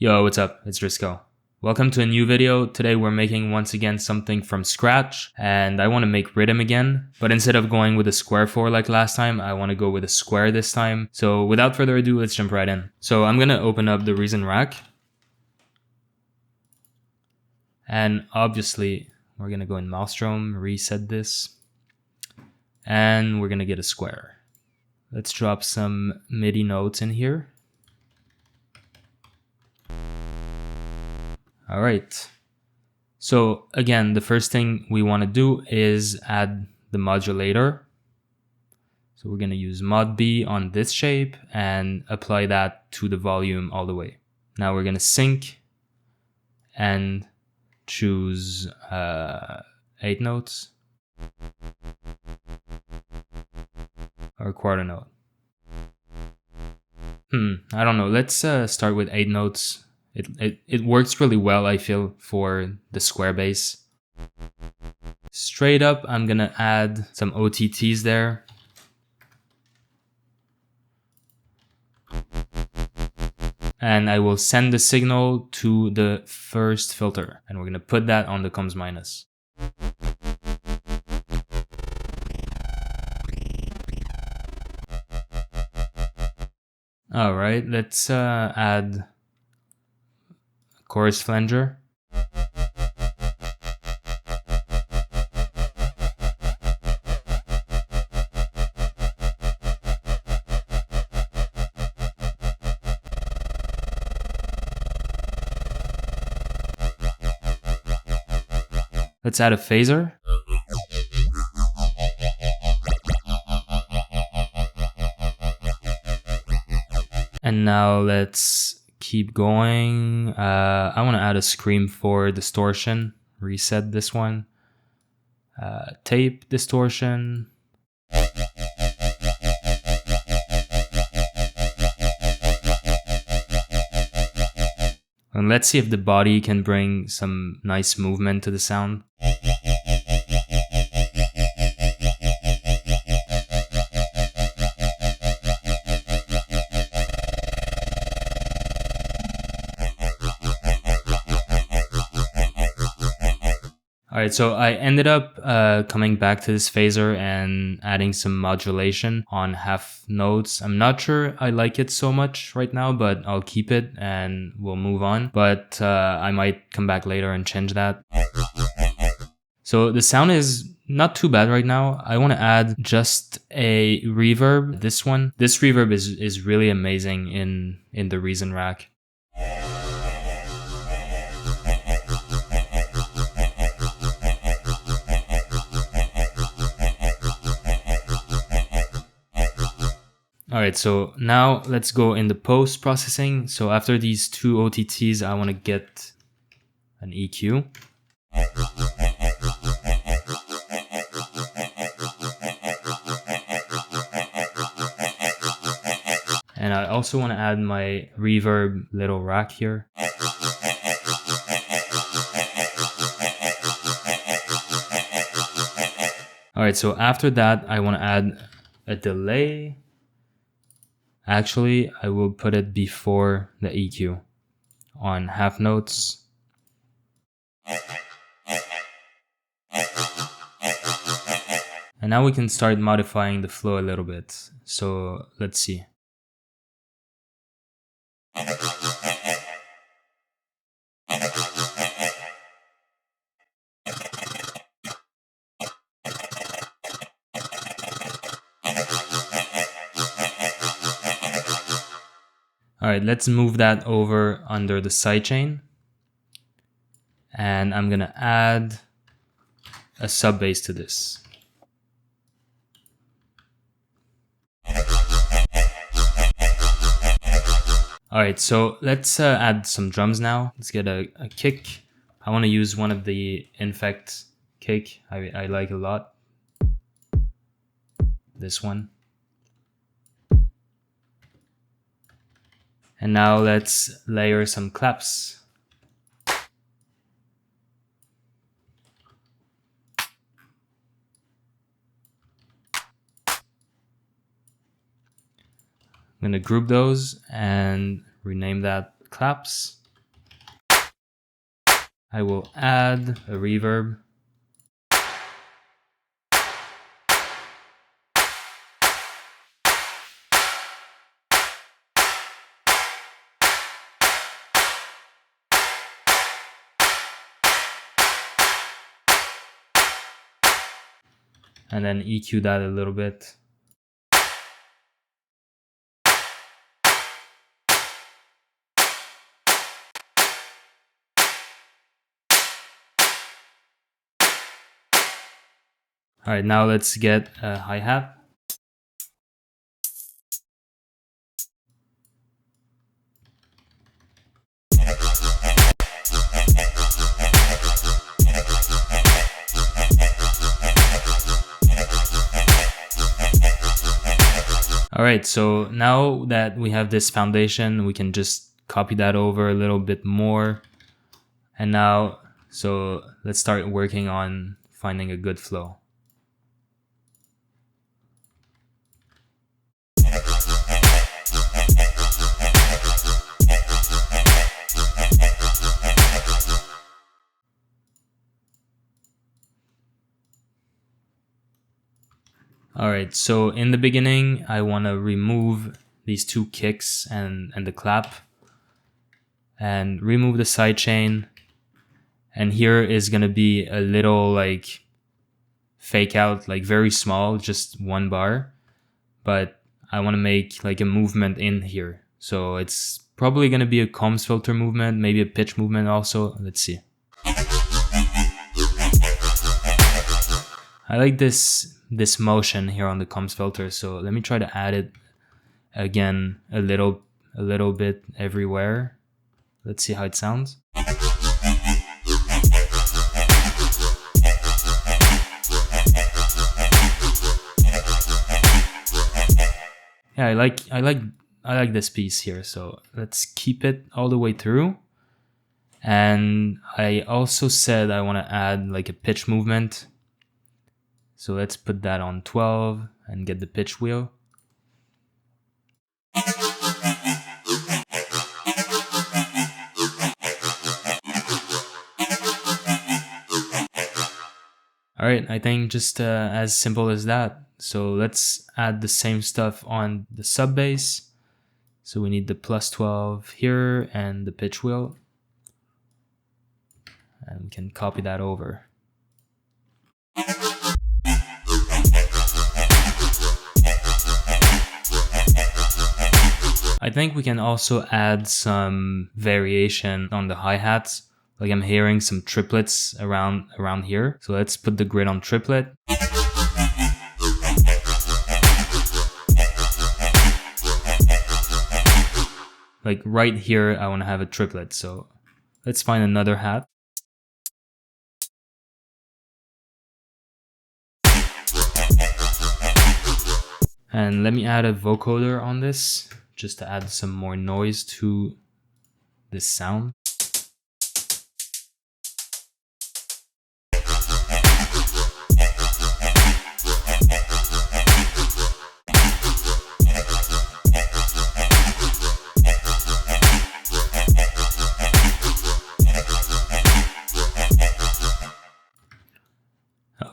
Yo, what's up? It's Risco. Welcome to a new video. Today we're making once again something from scratch, and I want to make rhythm again, but instead of going with a square 4 like last time, I want to go with a square this time. So without further ado, let's jump right in. So I'm gonna open up the Reason rack, and obviously we're gonna go in Malstrom, reset this, and we're gonna get a square. Let's drop some MIDI notes in here. All right. So again, the first thing we want to do is add the modulator. So we're going to use mod B on this shape and apply that to the volume all the way. Now we're going to sync and choose 8 notes or quarter note. I don't know. Let's start with 8 notes. It works really well, I feel, for the square bass. Straight up, I'm gonna add some OTTs there. And I will send the signal to the first filter. And we're gonna put that on the comms minus. All right, let's add chorus flanger. Let's add a phaser. And now let's keep going. I want to add a scream for distortion. Reset this one. Tape distortion. And let's see if the body can bring some nice movement to the sound. Alright, so I ended up coming back to this phaser and adding some modulation on half notes. I'm not sure I like it so much right now, but I'll keep it and we'll move on. But I might come back later and change that. So the sound is not too bad right now. I want to add just a reverb. This one. This reverb is really amazing in the Reason rack. Alright, so now let's go in the post-processing. So after these two OTTs, I want to get an EQ. And I also want to add my reverb little rack here. Alright, so after that, I want to add a delay. Actually, I will put it before the EQ on half notes. And now we can start modifying the flow a little bit. So let's see. Alright, let's move that over under the sidechain. And I'm gonna add a sub bass to this. Alright, so let's add some drums now. Let's get a kick. I want to use one of the infekt kick. I like a lot. This one. And now let's layer some claps. I'm going to group those and rename that claps. I will add a reverb. And then EQ that a little bit. All right, now let's get a hi-hat. All right, so now that we have this foundation, we can just copy that over a little bit more. And now, so let's start working on finding a good flow. All right, so in the beginning, I want to remove these two kicks and the clap and remove the sidechain. And here is going to be a little like fake out, like very small, just 1 bar. But I want to make like a movement in here. So it's probably going to be a comms filter movement, maybe a pitch movement also. Let's see. I like this motion here on the comms filter, so let me try to add it again a little bit everywhere. Let's see how it sounds. Yeah, I like this piece here, so let's keep it all the way through. And I also said I want to add like a pitch movement. So let's put that on 12 and get the pitch wheel. All right, I think just as simple as that. So let's add the same stuff on the sub bass. So we need the +12 here and the pitch wheel. And we can copy that over. I think we can also add some variation on the hi-hats. Like I'm hearing some triplets around here. So let's put the grid on triplet. Like right here, I want to have a triplet. So let's find another hat. And let me add a vocoder on this, just to add some more noise to this sound.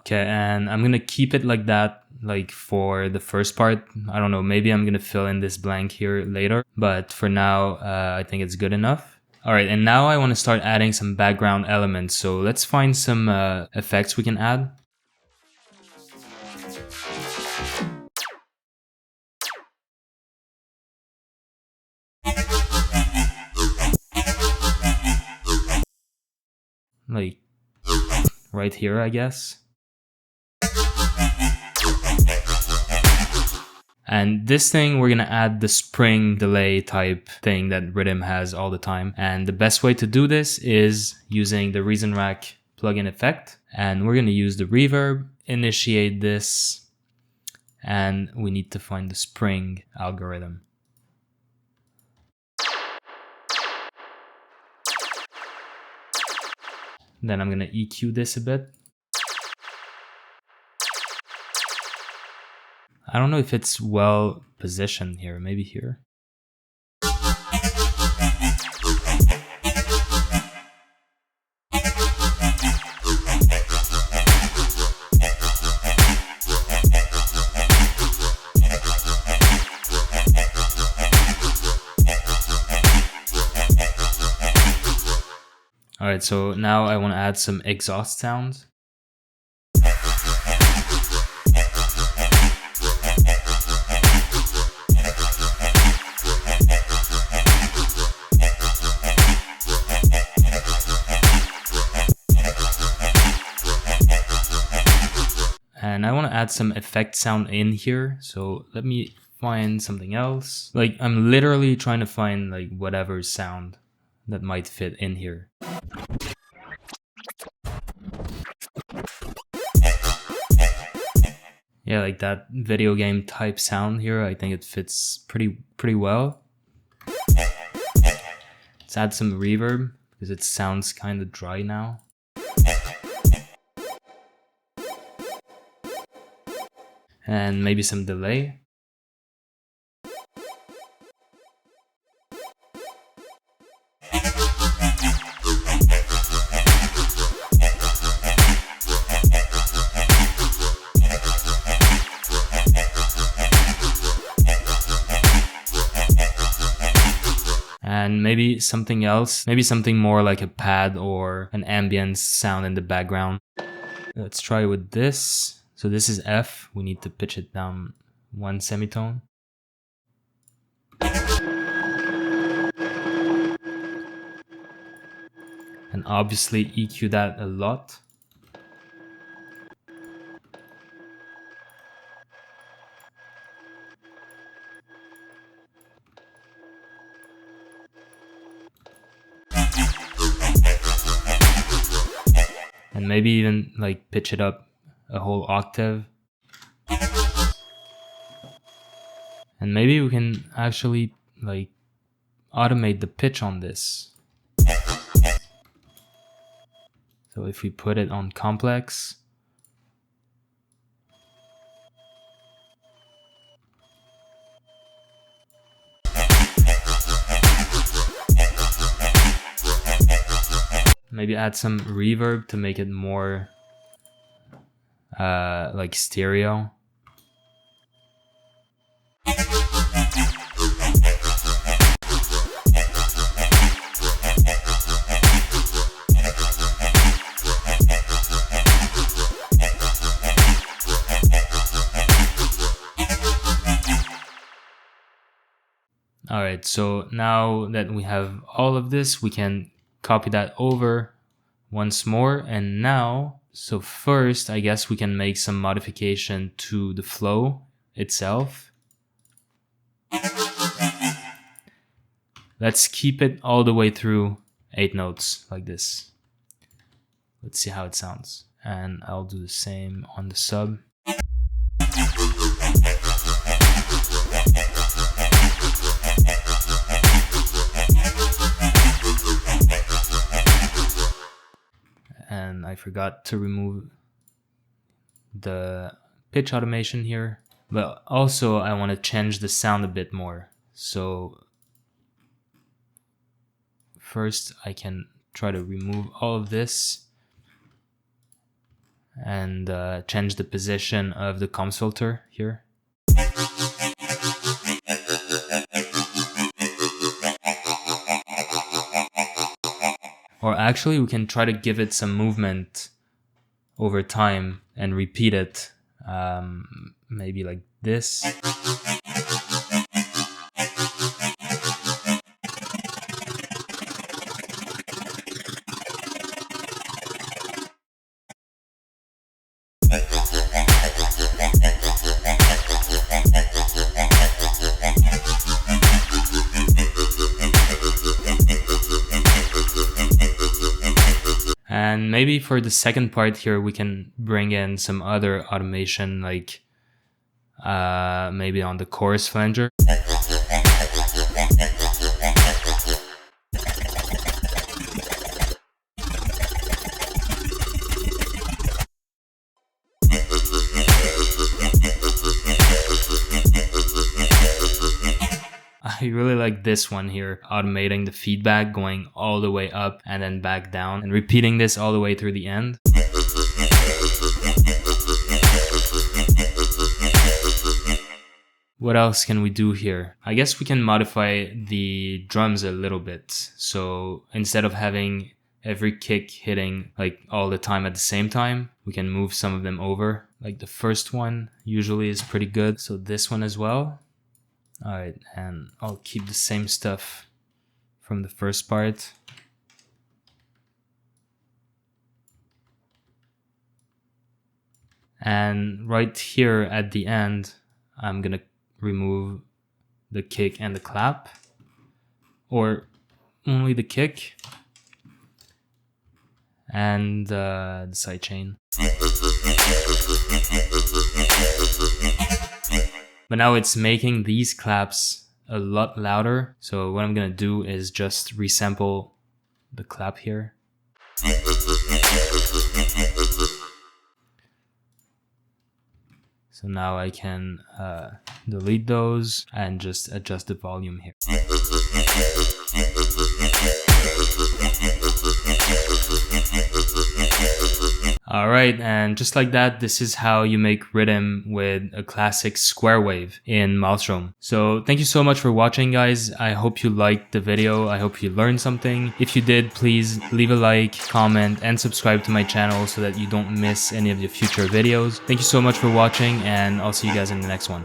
Okay, and I'm gonna keep it like that, like for the first part. I don't know, maybe I'm gonna fill in this blank here later, but for now, I think it's good enough. All right, and now I want to start adding some background elements. So let's find some effects we can add. Like right here, I guess. And this thing, we're gonna add the spring delay type thing that Riddim has all the time. And the best way to do this is using the Reason Rack plugin effect. And we're gonna use the reverb, initiate this, and we need to find the spring algorithm. Then I'm gonna EQ this a bit. I don't know if it's well positioned here, maybe here. Alright, so now I want to add some exhaust sound. And I want to add some effect sound in here, so let me find something else. Like, I'm literally trying to find like whatever sound that might fit in here. Yeah, like that video game type sound here, I think it fits pretty well. Let's add some reverb, because it sounds kind of dry now. And maybe some delay. And maybe something else, maybe something more like a pad or an ambient sound in the background. Let's try with this. So this is F, we need to pitch it down 1 semitone. And obviously EQ that a lot. And maybe even like pitch it up a whole octave. And maybe we can actually like automate the pitch on this. So if we put it on complex, maybe add some reverb to make it more like stereo. Alright, so now that we have all of this, we can copy that over once more. And now, so first, I guess we can make some modification to the flow itself. Let's keep it all the way through 8 notes like this. Let's see how it sounds. And I'll do the same on the sub. And I forgot to remove the pitch automation here, but also I want to change the sound a bit more. So first I can try to remove all of this and change the position of the comms filter here. Or actually, we can try to give it some movement over time and repeat it, maybe like this. And maybe for the second part here, we can bring in some other automation, like maybe on the chorus flanger. I really like this one here, automating the feedback, going all the way up and then back down, and repeating this all the way through the end. What else can we do here? I guess we can modify the drums a little bit. So instead of having every kick hitting like all the time at the same time, we can move some of them over. Like the first one usually is pretty good. So this one as well. All right, and I'll keep the same stuff from the first part. And right here at the end, I'm gonna remove the kick and the clap, or only the kick and the sidechain. But now it's making these claps a lot louder. So what I'm gonna do is just resample the clap here. So now I can delete those and just adjust the volume here. Alright, and just like that, this is how you make rhythm with a classic square wave in Malstrom. So thank you so much for watching, guys. I hope you liked the video. I hope you learned something. If you did, please leave a like, comment, and subscribe to my channel so that you don't miss any of the future videos. Thank you so much for watching, and I'll see you guys in the next one.